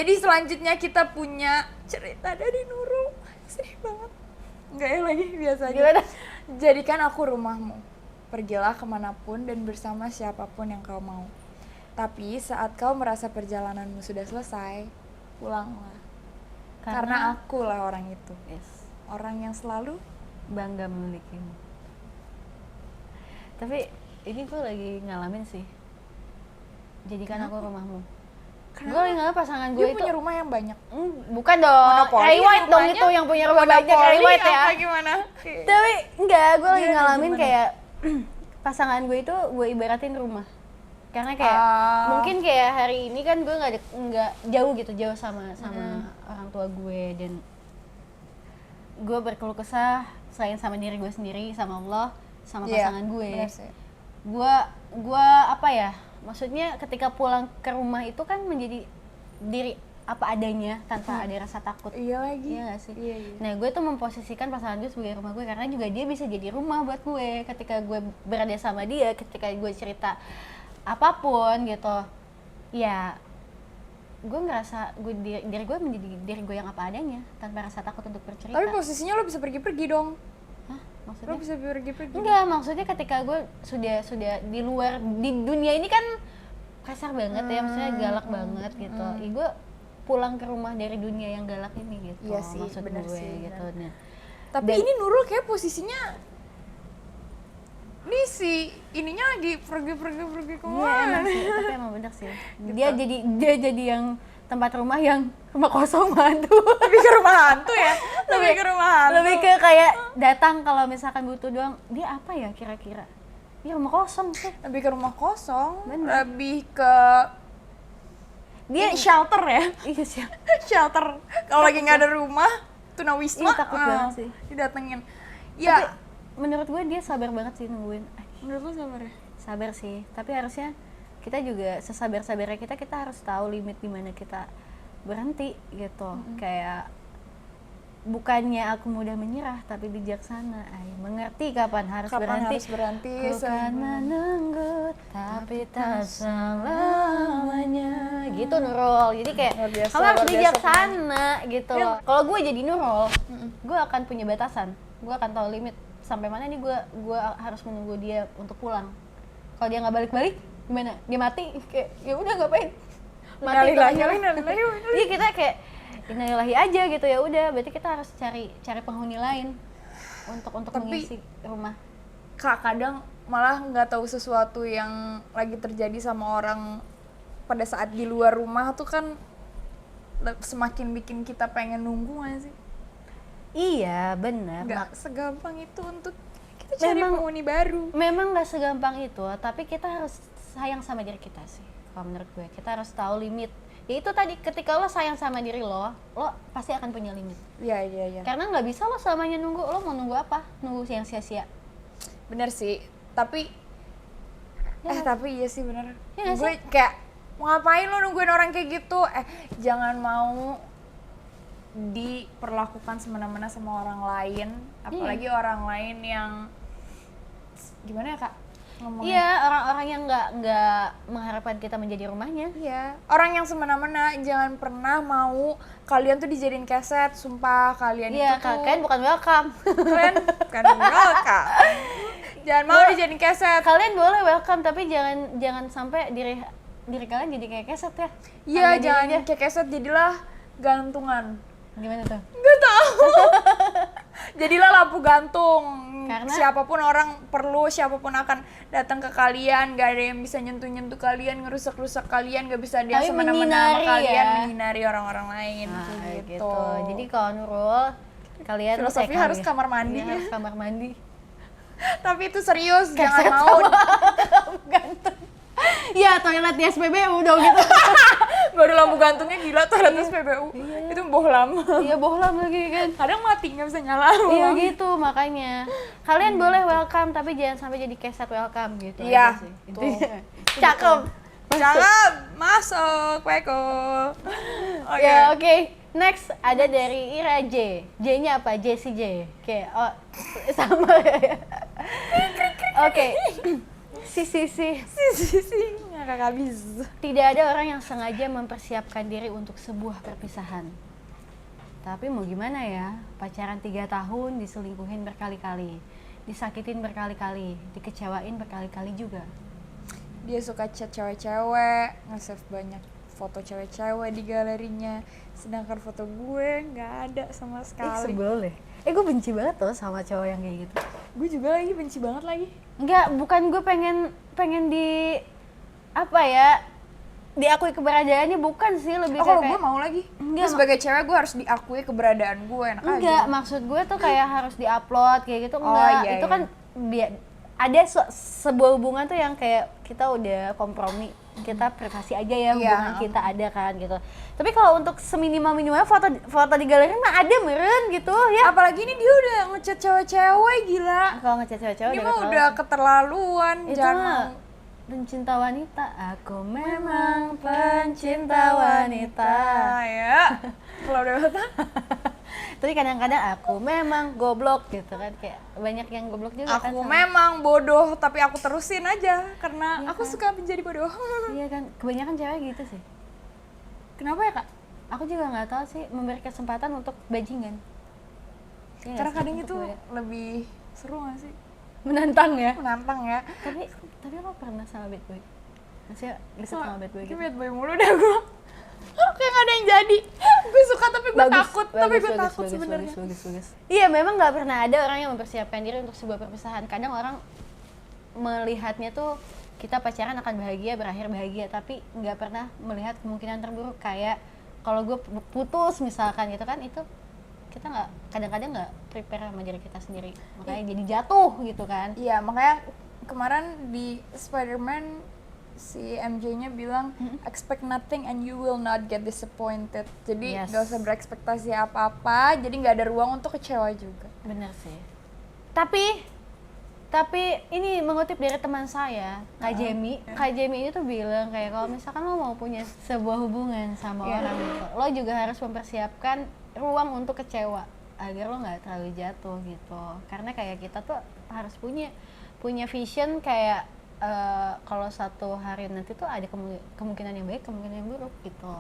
Jadi selanjutnya kita punya cerita dari Nurul. Sedih banget. Enggak ya lagi, biasa aja. Gimana? Jadikan aku rumahmu. Pergilah kemanapun dan bersama siapapun yang kau mau. Tapi saat kau merasa perjalananmu sudah selesai, pulanglah. Karena akulah orang itu. Yes. Orang yang selalu Bangga memilikimu. Tapi ini gue lagi ngalamin sih. Jadikan aku rumahmu. Gue lagi ngalamin pasangan gue dia itu punya rumah yang banyak. bukan dong. Monopoli Harry White dong rumahnya. itu yang punya rumah banyak, Harry White ya. Apa gimana? Tapi enggak, gue lagi Gimana, ngalamin gimana? kayak pasangan gue itu gue ibaratin rumah. Karena kayak mungkin kayak hari ini kan gue nggak jauh gitu, jauh sama orang tua gue, dan gue berkeluh kesah selain sama diri gue sendiri, sama Allah, sama pasangan gue. Gue apa ya? Maksudnya ketika pulang ke rumah itu kan menjadi diri apa adanya tanpa ada rasa takut. Iya lagi. Iya gak sih? Iya. Nah gue tuh memposisikan pasangan gue sebagai rumah gue, karena juga dia bisa jadi rumah buat gue ketika gue berada sama dia, ketika gue cerita apapun gitu. Ya gue ngerasa diri gue menjadi diri gue yang apa adanya tanpa rasa takut untuk bercerita. Tapi posisinya lo bisa pergi-pergi dong. Hah? Lo Maksudnya? bisa pergi-pergi. Enggak, maksudnya ketika gue sudah di luar, di dunia ini kan kasar banget ya, maksudnya galak banget gitu. Ya, gue pulang ke rumah dari dunia yang galak ini gitu. Iya sih, maksud bener gue sih, gitu. Nah, Tapi ini Nurul kayak posisinya ini si ininya lagi pergi iya kemana? emang sih, tapi emang bener sih. Dia jadi yang tempat rumah yang rumah kosong hantu. Lebih ke rumah hantu ya? Lebih ke rumah hantu. Lebih ke kayak datang kalau misalkan butuh doang. Dia apa ya kira-kira? Ya rumah kosong sih. Lebih ke rumah kosong. Bener. Lebih ke Dia ini shelter ya? iya sih. Shelter. Kalau lagi nggak ada rumah, tunawisma. Iya, takut banget sih. Didatengin. Tapi Ya, menurut gue dia sabar banget sih nungguin. menurut lo sabar ya? Sabar sih, tapi harusnya kita juga sesabar-sabarnya kita harus tahu limit di mana kita berhenti gitu. Kayak bukannya aku mudah menyerah tapi bijaksana. Mengerti kapan harus berhenti. Harus berhenti. Bukan menunggu tapi tak selamanya. Gitu Nurul. Jadi kayak Luar biasa, kamu harus luar biasa. bijaksana gitu loh. Kalau gue jadi Nurul, gue akan punya batasan. Gue akan tahu limit sampai mana nih gue harus menunggu dia untuk pulang. Kalau dia nggak balik-balik gimana? Dia mati kayak ya udah ngapain? Mati Innalillahi. Iya kita kayak innalillahi aja gitu, ya udah berarti kita harus cari penghuni lain untuk Tapi mengisi rumah. Kak, kadang malah nggak tahu sesuatu yang lagi terjadi sama orang pada saat di luar rumah tuh kan semakin bikin kita pengen nunggu nggak sih? Iya benar. Nggak segampang itu untuk kita cari Memang- penghuni baru. Memang nggak segampang itu, tapi kita harus sayang sama diri kita sih. Kalau menurut gue, kita harus tahu limit. Ya itu tadi, ketika lo sayang sama diri lo pasti akan punya limit. Iya. Karena nggak bisa lo selamanya nunggu. Lo mau nunggu apa? Nunggu yang sia-sia. Bener sih, tapi tapi iya sih bener. Iya nggak Gue kayak mau ngapain lo nungguin orang kayak gitu? Jangan mau diperlakukan semena-mena sama orang lain, apalagi orang lain yang gimana ya Kak ngomongnya? Iya, orang-orang yang nggak mengharapkan kita menjadi rumahnya. Iya, orang yang semena-mena. Jangan pernah mau kalian tuh dijadiin keset, sumpah kalian Iya, itu tuh kalian bukan welcome. kalian kan welcome. Jangan mau dijadiin keset. Kalian boleh welcome, tapi jangan sampai diri kalian jadi kayak keset ya. Iya, Harga jangan dirinya. kayak keset, jadilah gantungan. Gimana tuh? Gak tahu. Jadilah lampu gantung. Karena- siapapun orang perlu, siapapun akan datang ke kalian, gak ada yang bisa nyentuh-nyentuh kalian, ngerusak-rusak kalian, gak bisa dia Tapi semena-mena sama menyinari kalian, ya. menyinari orang-orang lain. Nah, kayak gitu. Jadi kalau Nurul, kalian Filosofi harus kamar mandi. Iya, harus kamar mandi. Tapi itu serius, jangan mau. Gantung. Ya, toilet di SPBU dong gitu. Gak ada lampu gantungnya, gila toilet SPBU. Itu bohlam. Iya, bohlam lagi kan. Kadang mati, gak bisa nyala. Iya gitu, makanya kalian boleh welcome tapi jangan sampai jadi keset welcome gitu. Iya, aja sih. tuh. Intinya. Cakep. Jangan masuk, Weko. Oke. Ya, oke. Next ada dari Ira J. J-nya apa? Jessie J. Oke, sama ya. Oke. Si Sisi ngakak habis. Tidak ada orang yang sengaja mempersiapkan diri untuk sebuah perpisahan. Tapi mau gimana ya, pacaran 3 tahun diselingkuhin berkali-kali, disakitin berkali-kali, dikecewain berkali-kali juga. Dia suka chat cewek-cewek, nge-save banyak foto cewek-cewek di galerinya, sedangkan foto gue nggak ada sama sekali. Sebel deh. Gue benci banget tuh sama cowok yang kayak gitu. Gue juga lagi benci banget lagi. Enggak, bukan gue pengen di apa ya, diakui keberadaannya, bukan sih, lebih Kalau kayak gue mau lagi. Enggak, Gue sebagai cewek gue harus diakui keberadaan gue, enak aja. enggak, maksud gue tuh kayak harus diupload kayak gitu, Oh, enggak. iya, Itu iya. kan ada sebuah hubungan tuh yang kayak kita udah kompromi, kita privasi aja ya, hubungan kita ada kan gitu. Tapi kalau untuk seminimal-minimalnya foto di galeri mah ada meren gitu ya. Apalagi ini dia udah ngechat cewek-cewek, gila. Kalau ngechat cewek-cewek Dia mah udah keterlaluan, itu jangan mah mau. pencinta wanita, aku memang pencinta wanita. Ya, kalau udah Tapi kadang-kadang aku memang goblok gitu kan, kayak banyak yang goblok juga kan. aku memang bodoh, tapi aku terusin aja karena Iya aku kan? suka menjadi bodoh. Iya kan, kebanyakan cewek gitu sih. Kenapa ya, Kak? Aku juga nggak tahu sih, memberi kesempatan untuk bajingan. Iya nggak Karena sih? kadang Untuk itu gue- lebih seru gak sih? menantang ya. Menantang ya. Tapi lo pernah sama bad boy? Maksudnya deket sama bad boy gitu? Bad boy mulu dah gue. Kayak gak ada yang jadi. Gue suka tapi gue takut. Tapi gue takut sebenarnya. Bagus. Iya, memang nggak pernah ada orang yang mempersiapkan diri untuk sebuah perpisahan. Kadang orang melihatnya tuh kita pacaran akan bahagia, berakhir bahagia, tapi nggak pernah melihat kemungkinan terburuk, kayak kalau gue putus misalkan gitu kan, itu kita nggak, kadang-kadang nggak prepare sama diri kita sendiri, makanya jadi jatuh gitu kan. Iya, makanya kemarin di Spider-Man si MJ-nya bilang expect nothing and you will not get disappointed. Jadi Yes. gak usah berekspektasi apa-apa, jadi gak ada ruang untuk kecewa juga. Bener sih. Tapi ini mengutip dari teman saya, Kak Jemi. Kak Jemi ini tuh bilang kayak kalau misalkan lo mau punya sebuah hubungan sama orang gitu, lo juga harus mempersiapkan ruang untuk kecewa agar lo nggak terlalu jatuh gitu. Karena kayak kita tuh harus punya vision kayak kalau satu hari nanti tuh ada kemungkinan yang baik, kemungkinan yang buruk gitu.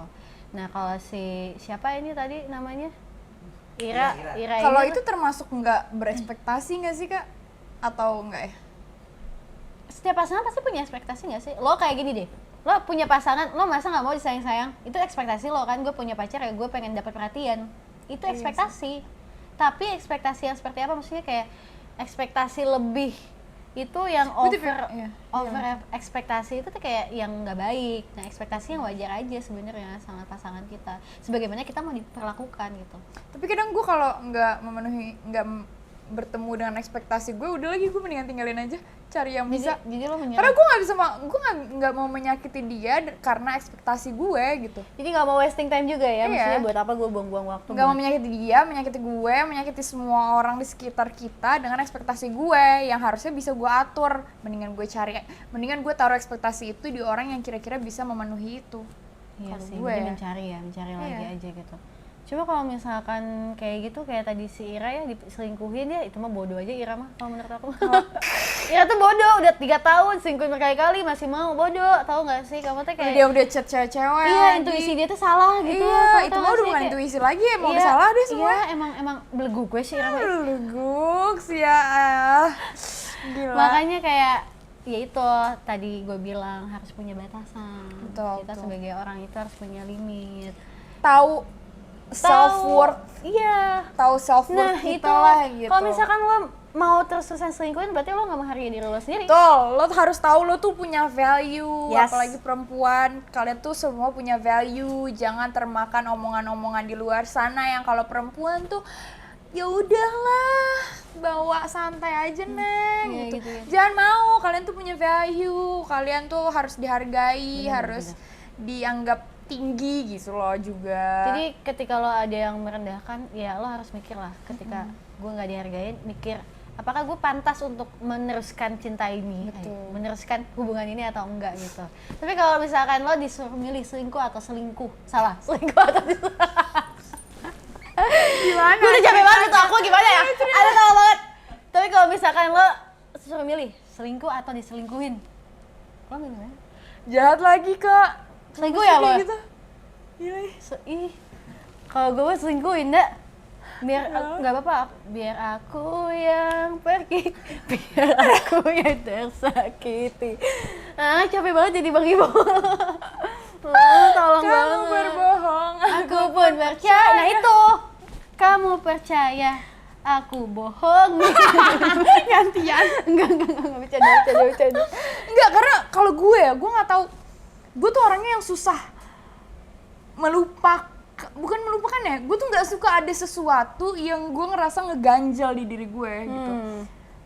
Nah kalau siapa ini tadi namanya? Ira Kalau ini itu termasuk nggak berekspektasi nggak sih, Kak? Atau enggak ya? setiap pasangan pasti punya ekspektasi nggak sih? Lo kayak gini deh, lo punya pasangan, lo masa nggak mau disayang-sayang? Itu ekspektasi lo kan, gue punya pacar ya gue pengen dapat perhatian. Itu ekspektasi. Tapi ekspektasi yang seperti apa? Maksudnya kayak ekspektasi lebih itu yang over ekspektasi itu tuh kayak yang nggak baik. Nah ekspektasi yang wajar aja sebenarnya sama pasangan kita, sebagaimana kita mau diperlakukan gitu. Tapi kadang gue kalau nggak bertemu dengan ekspektasi gue, udah lagi gue mendingan tinggalin aja, cari yang bisa. Jadi lo menyerah. Karena gue nggak bisa, gue nggak mau menyakiti dia karena ekspektasi gue gitu. Jadi nggak mau wasting time juga ya, Iya. maksudnya buat apa gue buang-buang waktu? Nggak mau menyakiti dia, menyakiti gue, menyakiti semua orang di sekitar kita dengan ekspektasi gue yang harusnya bisa gue atur. Mendingan gue taruh ekspektasi itu di orang yang kira-kira bisa memenuhi itu. Iya Kalau sih, gue jadi mencari lagi Iya. aja gitu. Coba kalau misalkan kayak gitu, kayak tadi si Ira ya diselingkuhin ya, itu mah bodoh aja Ira mah kalau menurut aku. Ira tuh bodoh, udah 3 tahun selingkuhin berkali-kali masih mau, bodoh. Tahu nggak sih kamu tuh kayak dia udah chat cewek-cewek. iya, intuisi dia tuh salah gitu. Iya, Tahu itu nggak mah udah sih? bukan Kayak- intuisi lagi, emang iya, udah salah deh semua. Iya, emang belegu gue sih Ira mah. Leguk sih ya. Gila. Makanya kayak ya itu tadi gue bilang harus punya batasan. Betul, Kita betul. sebagai orang itu harus punya limit. Tahu self worth, Iya. tahu self worth Nah kita itu, lah gitu. kalau misalkan lo mau terus-terusan selingkuhin, berarti lo gak menghargai diri lo sendiri. Betul, lo harus tahu lo tuh punya value, Yes. apalagi perempuan. Kalian tuh semua punya value, jangan termakan omongan-omongan di luar sana yang kalau perempuan tuh ya udahlah, bawa santai aja neng Iya, gitu. gitu ya. Jangan mau, kalian tuh punya value, kalian tuh harus dihargai, harus dianggap tinggi gitu loh juga. Jadi ketika lo ada yang merendahkan, ya lo harus mikir lah. Ketika gue gak dihargain, mikir apakah gue pantas untuk meneruskan cinta ini, Betul. meneruskan hubungan ini atau enggak gitu. Tapi kalau misalkan lo disuruh milih selingkuh atau selingkuh, salah, selingkuh atau Gimana? gue udah capek banget itu aku gimana ya? Aduh tau banget. Tapi kalau misalkan lo disuruh milih selingkuh atau diselingkuhin, lo milih mana? Jahat lagi, Kak. Selingkuh ya lo? Gitu. Gila. Ih, kalau gue selingkuhin dah. Biar nggak apa-apa, biar aku yang pergi, biar aku yang tersakiti. Capek banget jadi Bang Ibo. Tolong Kamu banget. berbohong. Aku pun percaya. Nah itu, kamu percaya, aku bohong. Gantian. Enggak bercanda. Enggak, karena kalau gue nggak tahu. Gue tuh orangnya yang susah bukan melupakan ya, gue tuh nggak suka ada sesuatu yang gue ngerasa ngeganjal di diri gue gitu.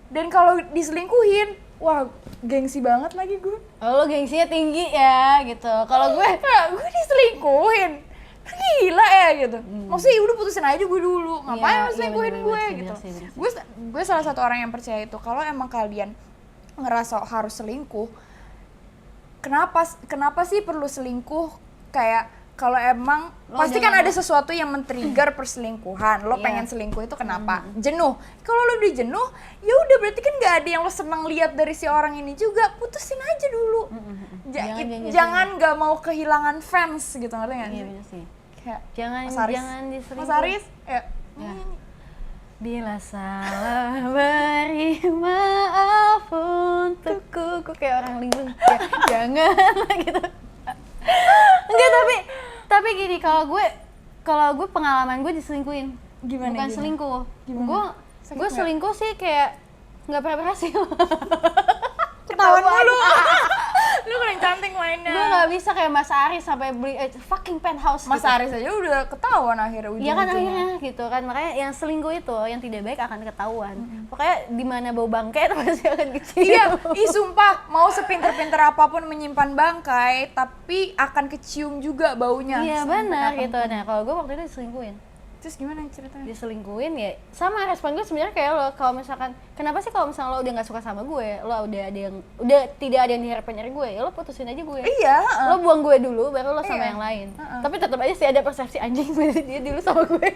Dan kalau diselingkuhin, wah gengsi banget lagi gue. Oh, lo gengsinya tinggi ya gitu. Kalau gue Gue diselingkuhin, gila ya gitu. Maksudnya udah putusin aja gue dulu, ngapain Iya, lo selingkuhin bener, gue bener, gitu. bener sih. Gue salah satu orang yang percaya itu, kalau emang kalian ngerasa harus selingkuh, kenapa sih perlu selingkuh? Kayak kalau emang Lo pasti kan jangan- ada sesuatu yang men-trigger perselingkuhan. Lo Iya. pengen selingkuh itu kenapa? Jenuh. Kalau lo udah jenuh, ya udah berarti kan nggak ada yang lo senang lihat dari si orang ini juga. Putusin aja dulu. Jangan nggak mau kehilangan fans gitu, ngerti nggak? Iya bener sih. Kayak Jangan Mas Aris. diselingkuh. Mas Aris, ya. Ya. Bila salah beri maaf untukku. Kok kayak orang linglung. Ya, jangan gitu. Enggak, tapi gini, kalau gue pengalaman gue diselingkuhin. Gimana, Bukan gimana? selingkuh. Gimana? Sakit Gue nggak? selingkuh sih kayak nggak pernah berhasil. Ketahuan mulu. Lu kurang cantik mainnya. Gue nggak bisa kayak Mas Aris sampai beli fucking penthouse. Mas gitu. Aris aja udah ketahuan akhirnya Iya kan ujung-ujungnya. akhirnya gitu kan, makanya yang selingkuh itu yang tidak baik akan ketahuan. Pokoknya di mana bau bangkai itu pasti akan kecium. Iya, sumpah, mau sepinter-pinter apapun menyimpan bangkai, tapi akan kecium juga baunya. Iya Sampai benar kapanpun. gitu. Nah kalau gue waktu itu diselingkuhin, Terus gimana ceritanya? diselingkuhin ya sama respon gue sebenarnya kayak lo. Kalau misalkan kenapa sih kalau misalnya lo udah nggak suka sama gue, lo udah tidak ada yang diharapkan dari gue, ya lo putusin aja gue. Iya, Lo buang gue dulu baru lo sama Iya. yang lain. Tapi tetap aja sih ada persepsi anjing dia dulu sama gue.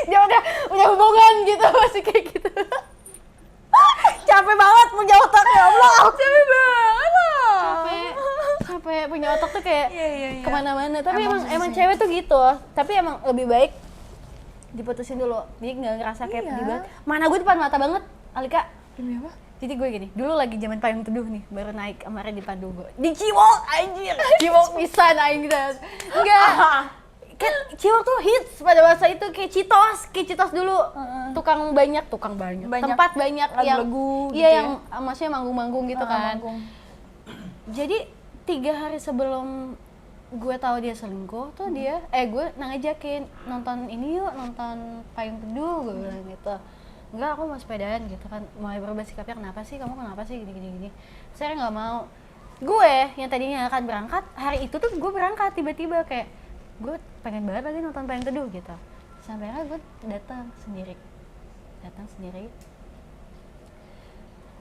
Dia udah hubungan gitu masih kayak gitu. Capek banget punya otak, ya Allah. capek banget lah. Capek punya otak tuh kayak Iya. kemana-mana. Tapi Emang emang susah. cewek tuh gitu. Tapi emang lebih baik diputusin dulu. Jadi nggak ngerasa kayak Iya. pedih banget. Mana gue depan mata banget, Alika. Demi apa? Jadi gue gini, dulu lagi zaman payung teduh nih, baru naik kemarin di Pandugo. Di Ciwok, anjir. Ciwok bisa naik dan enggak. Kan Ciwok tuh hits pada masa itu kayak Citos dulu. Tukang banyak. Banyak. Tempat banyak Lagu-lagu yang gitu iya ya. yang maksudnya manggung-manggung gitu kan. Manggung. Jadi 3 hari sebelum gue tahu dia selingkuh tuh gue ngajakin nonton ini yuk, nonton payung teduh, gue bilang gitu. Enggak, aku mau sepedaan gitu kan. Mulai berubah sikapnya, kenapa sih gini. Saya nggak mau. Gue yang tadinya akan berangkat hari itu tuh gue berangkat tiba-tiba kayak gue pengen banget lagi nonton payung teduh gitu. Sampai akhirnya gue datang sendiri.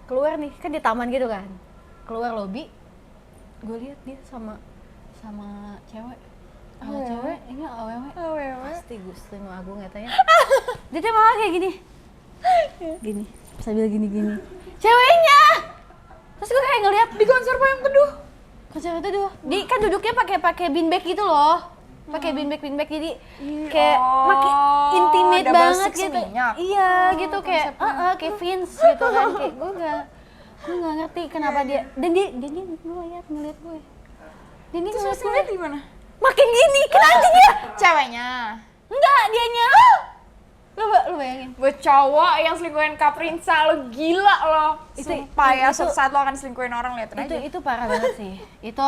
Keluar nih kan di taman gitu kan. Keluar lobi, gue lihat dia sama cewek. Awewe. Cewek ini awewe. Awewe. Pasti Gusti Nuh Agung katanya. Dia tuh malah kayak gini sambil gini ceweknya. Terus gue kayak ngeliat Di konser payung teduh. konser itu tuh dia kan duduknya pakai bean bag gitu loh, pakai bean bag jadi kayak makin intimate double banget six gitu. minyak. Iya gitu kayak kayak Vince gitu kan. Kayak gue nggak ngerti kenapa dia dan dia ngeliat gue. Dan dia Terus ngeliat Mas gue ngeliat gimana? makin gini kan anjingnya. Ceweknya. Enggak, dianya. Lu bayangin. Buat cowok yang selingkuhin Kaprinsa, lo gila lo. Sumpah ya, suatu saat lo akan selingkuhin orang, liatin aja. Itu parah banget sih. Itu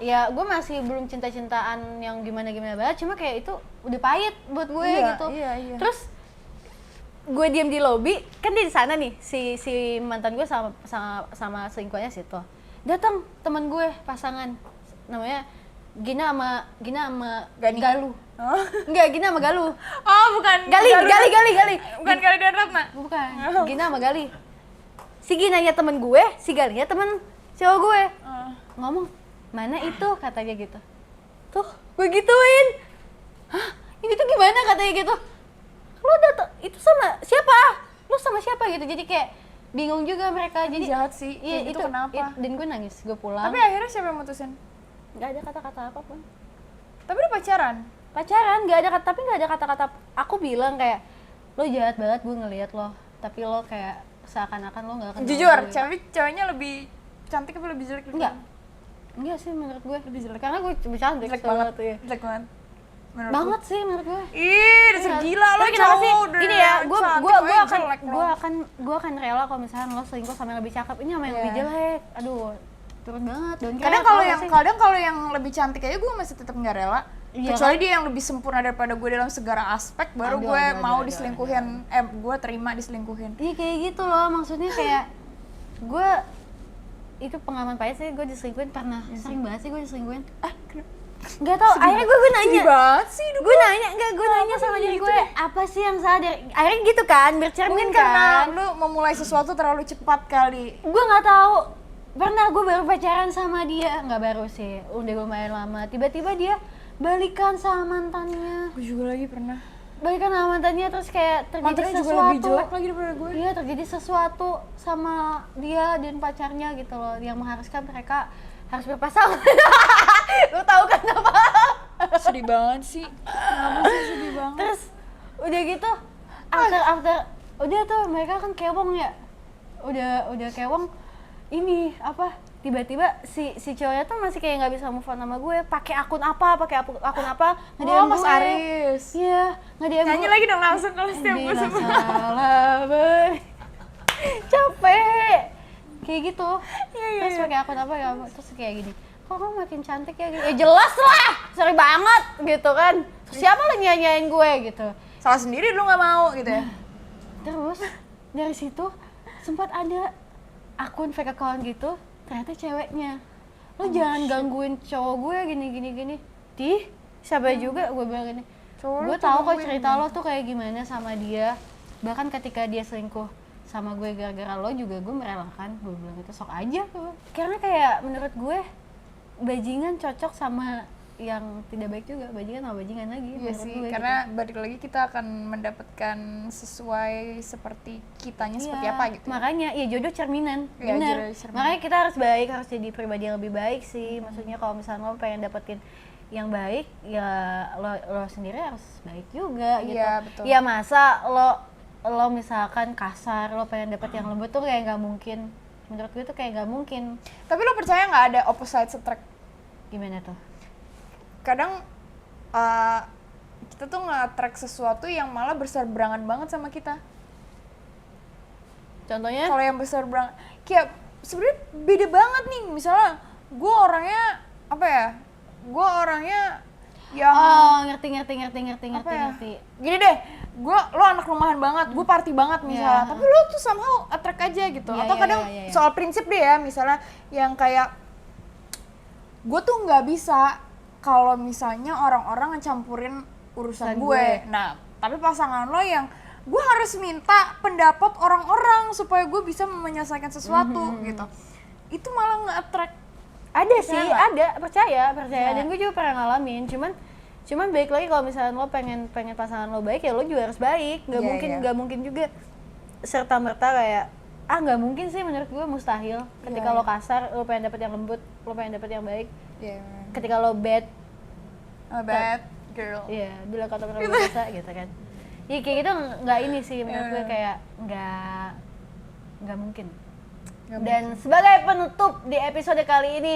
ya gue masih belum cinta-cintaan yang gimana banget, cuma kayak itu udah pahit buat gue gitu. Iya. Terus gue diem di lobi, kan dia di sana nih, si mantan gue sama selingkuhannya situ. Datang teman gue pasangan namanya Gina sama Gani. Galuh. Oh, Enggak, Gina sama Galuh. bukan. Gali. Bukan Gali dan Ratna. Bukan, Gina sama Gali. Si Ginanya temen gue, si Galinya temen cowok gue. Ngomong, mana itu? Katanya gitu. Tuh, gue gituin. Hah? Ini tuh gimana katanya gitu? Lu itu sama siapa? Lu sama siapa gitu? Jadi kayak bingung juga mereka. Jadi jahat sih, iya, kayak gitu kenapa? dan gue nangis, gue pulang. Tapi akhirnya siapa yang mutusin? Nggak ada kata-kata apapun. Tapi udah pacaran, Nggak ada kata, tapi nggak ada kata-kata. Aku bilang kayak, lo jahat banget, gue ngelihat lo, tapi lo kayak seakan-akan lo nggak kenal jujur, gue. ceweknya lebih cantik apa lebih jelek? Enggak sih menurut gue, lebih jelek. karena gue cuma cantik. Jelek banget, ya. jelek banget. Banget sih menurut gue. Ih, dasar gila lo. Tapi kenapa sih? udah Gini ya, cantik, gue akan rela kalau misalnya lo selingkuh sama yang lebih cakep, ini sama yang lebih jelek. Aduh, turun banget. Kadang kalau yang lebih cantik aja gue masih tetap nggak rela. Iya, Kecuali kan? dia yang lebih sempurna daripada gue dalam segala aspek, baru gue mau diselingkuhin. Gue terima diselingkuhin. Iya kayak gitu loh, maksudnya kayak gue itu pengalaman pahit sih, gue diselingkuhin pernah. Sering banget sih gue diselingkuhin. Nggak tau, akhirnya gue nanya. Sedih banget sih. Gue nanya sama diri gue, apa sih yang salah dari, akhirnya gitu kan, bercermin Mungkin kan. karena lu memulai sesuatu terlalu cepat kali. Gue nggak tahu, pernah gue baru pacaran sama dia, nggak baru sih, udah lumayan lama, tiba-tiba dia balikan sama mantannya. Gue juga lagi pernah. Balikan sama mantannya, terus kayak terjadi Mantannya sesuatu. juga lebih jelek lagi daripada gue. Iya, terjadi sesuatu sama dia dan pacarnya gitu loh, yang mengharuskan mereka harus berpasangan. Lu tahu kan apa? Sedih banget sih. Kenapa sih sedih banget? Terus udah gitu, after udah tuh mereka kan kewong ya. Udah kewong, ini apa? Tiba-tiba si cowoknya tuh masih kayak nggak bisa move on sama gue, pakai akun apa, nge-DM Mas gue. Aris. Iya, nge-DM Nyanyi gue. lagi dong langsung kalau setiap gue Bila sebut. salah capek kayak gitu. Terus pakai akun apa ya, terus kayak gini, kok kamu makin cantik ya, ya jelas lah, sorry banget gitu kan, siapa lo nyanyain gue gitu. Salah sendiri lu nggak mau gitu ya. Terus dari situ sempat ada akun fake account gitu, ternyata ceweknya. Lo jangan gangguin cowok gue gini. Siapa juga gue bilang gini. Gue tahu kok cerita lo tuh kayak gimana sama dia. Bahkan ketika dia selingkuh sama gue gara-gara lo juga gue merelakan. Gue bilang itu sok aja. Karena kayak menurut gue bajingan cocok sama yang tidak baik juga, bajingan sama bajingan lagi. Iya sih, gue, karena gitu. Balik lagi kita akan mendapatkan sesuai seperti kitanya seperti apa gitu. Makanya, ya jodoh cerminan, ya, bener. Makanya kita harus baik, harus jadi pribadi yang lebih baik sih. Maksudnya kalau misalnya lo pengen dapetin yang baik, ya lo sendiri harus baik juga gitu. Iya, betul. Ya masa lo misalkan kasar, lo pengen dapet yang lembut tuh kayak nggak mungkin. Menurut gue tuh kayak nggak mungkin. Tapi lo percaya nggak ada opposite attract? Gimana tuh? Kadang kita tuh nge-attract sesuatu yang malah berseberangan banget sama kita. Contohnya? Kalau yang berseberangan, kayak sebenarnya beda banget nih. Misalnya, gue orangnya apa ya? Gue orangnya yang ngerti. Gini deh, lo anak rumahan banget, gue party banget misalnya. Tapi lo tuh somehow attract aja gitu. Atau kadang soal prinsip deh ya, misalnya yang kayak gue tuh nggak bisa kalau misalnya orang-orang ngecampurin urusan gue. Nah, tapi pasangan lo yang gue harus minta pendapat orang-orang supaya gue bisa menyelesaikan sesuatu gitu. Itu malah nge-attract. Ada sih, ada, percaya. Dan gue juga pernah ngalamin. Cuman baik lagi kalau misalnya lo pengen pasangan lo baik, ya lo juga harus baik. Nggak mungkin juga serta merta kayak nggak mungkin sih, menurut gue mustahil. Ketika lo kasar, lo pengen dapet yang lembut, lo pengen dapet yang baik. Ketika lo bad girl. Iya, bilang kata-kata biasa gitu kan. Iya kayak gitu nggak ini sih, menurut gue kayak nggak mungkin. Dan sebagai penutup di episode kali ini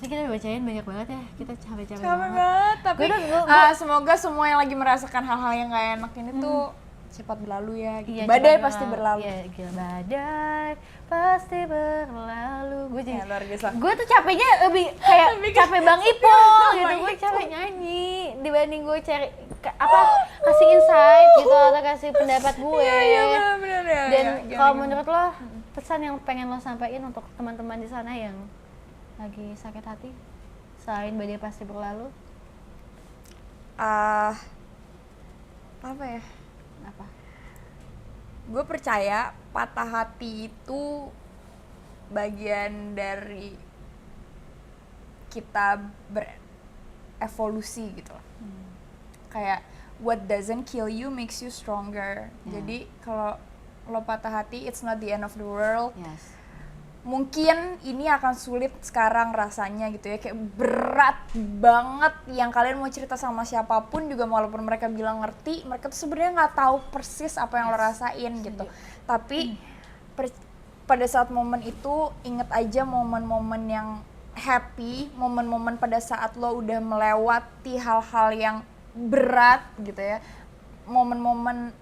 kita bacain banyak banget ya, kita capek banget. Tapi semoga semua yang lagi merasakan hal-hal yang nggak enak ini tuh cepat berlalu ya. Gitu. Badai pasti berlalu. Iya, gila, badai pasti berlalu. Gue jadi luar biasa. Gue tuh capeknya lebih kayak capek Bang Ipul gitu. Gue capek nyanyi dibanding gue cari kasih insight gitu atau kasih pendapat gue. Iya, benar ya. Dan kalau menurut lo, pesan yang pengen lo sampaikan untuk teman-teman di sana yang lagi sakit hati selain badai pasti berlalu? Apa ya? Apa? Gue percaya patah hati itu bagian dari kita berevolusi gitu loh. Kayak what doesn't kill you makes you stronger. Jadi kalau lo patah hati, it's not the end of the world. Yes. Mungkin ini akan sulit sekarang rasanya gitu ya, kayak berat banget yang kalian mau cerita sama siapapun juga, walaupun mereka bilang ngerti, mereka tuh sebenarnya nggak tahu persis apa yang lo rasain gitu. Tapi pada saat momen itu inget aja momen-momen yang happy, momen-momen pada saat lo udah melewati hal-hal yang berat gitu ya, momen-momen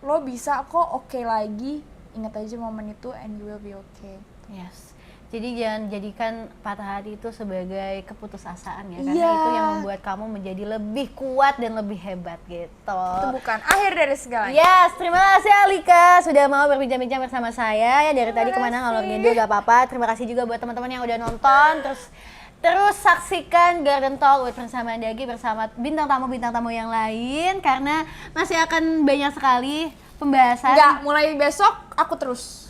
lo bisa kok oke lagi, inget aja momen itu and you will be okay. Yes. Jadi jangan jadikan patah hati itu sebagai keputusasaan ya, karena itu yang membuat kamu menjadi lebih kuat dan lebih hebat gitu. Itu bukan akhir dari segalanya. Yes, terima kasih Alika sudah mau berbincang-bincang bersama saya ya, dari tadi kemana ngalor ngidul gak apa-apa. Terima kasih juga buat teman-teman yang udah nonton, terus saksikan Garden Talk with bersama Dagi bersama bintang tamu yang lain, karena masih akan banyak sekali pembahasan. Enggak, mulai besok aku terus.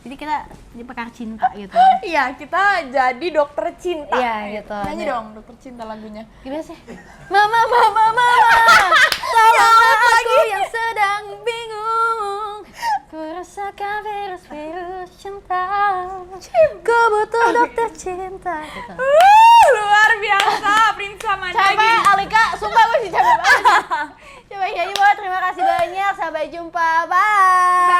Jadi kita jadi pakar cinta gitu. Iya, kita jadi dokter cinta. Iya gitu. Nyanyi dong dokter cinta lagunya. Gimana sih? Mama, tolong aku yang sedang bingung. Ku rasakan virus cinta. Ku butuh dokter cinta. Gitu. Luar biasa, Prince sama Dagi. Capek Alika, sumpah gue sih capek banget. Coba nyanyi banget, terima kasih banyak. Sampai jumpa, bye.